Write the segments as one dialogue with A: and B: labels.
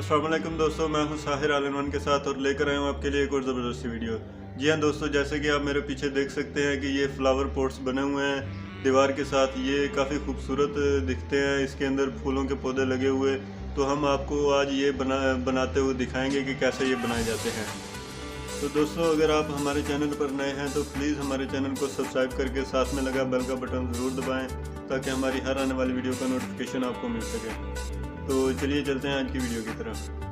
A: अस्सलाम वालेकुम दोस्तों, मैं हूं साहिर ऑल इन वन के साथ और लेकर आया हूं आपके लिए एक और ज़बरदस्त वीडियो। जी हां दोस्तों, जैसे कि आप मेरे पीछे देख सकते हैं कि ये फ्लावर पॉट्स बने हुए हैं दीवार के साथ। ये काफ़ी खूबसूरत दिखते हैं, इसके अंदर फूलों के पौधे लगे हुए। तो हम आपको आज ये बनाते हुए दिखाएंगे कि कैसे ये बनाए जाते हैं। तो दोस्तों, अगर आप हमारे चैनल पर नए हैं तो प्लीज़ हमारे चैनल को सब्सक्राइब करके साथ में लगा बेल का बटन ज़रूर दबाएं ताकि हमारी हर आने वाली वीडियो का नोटिफिकेशन आपको मिल सके। तो चलिए चलते हैं आज की वीडियो की तरफ।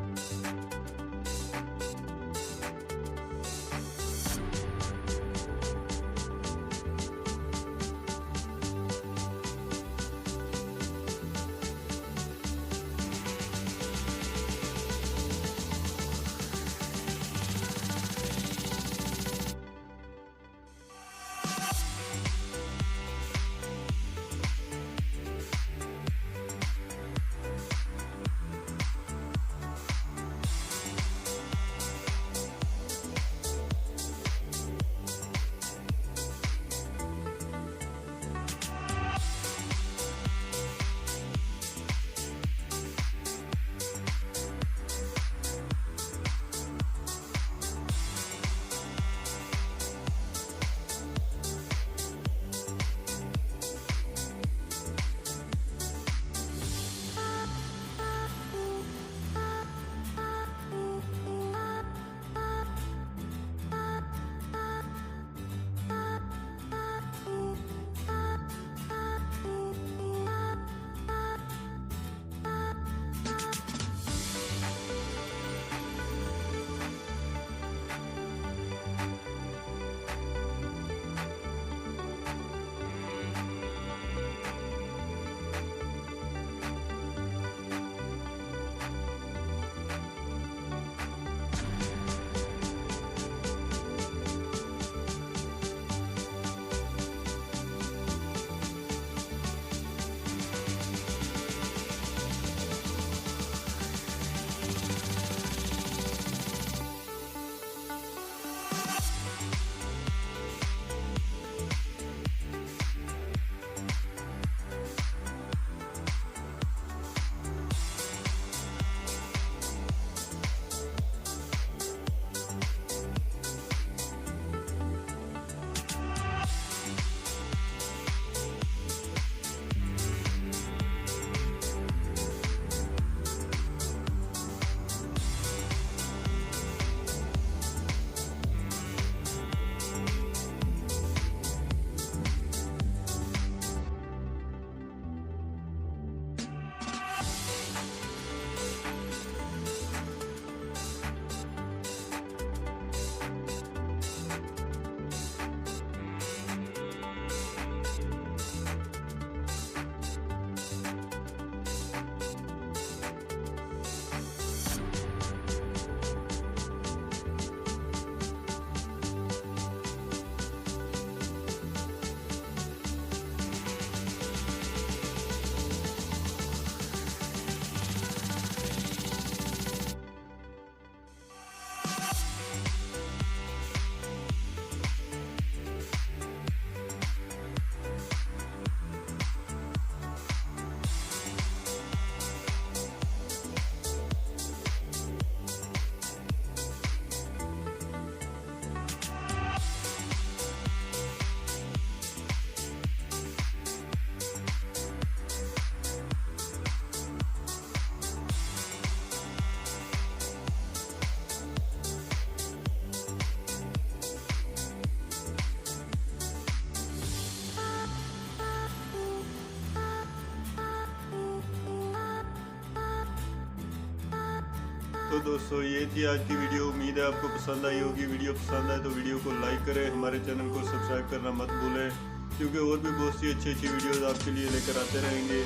A: तो दोस्तों, ये थी आज की वीडियो। उम्मीद है आपको पसंद आई होगी। वीडियो पसंद आए तो वीडियो को लाइक करें, हमारे चैनल को सब्सक्राइब करना मत भूलें क्योंकि और भी बहुत सी अच्छी अच्छी वीडियोस आपके लिए लेकर आते रहेंगे।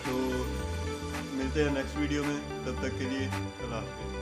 A: तो मिलते हैं नेक्स्ट वीडियो में, तब तक के लिए अल्लाह हाफ़िज़।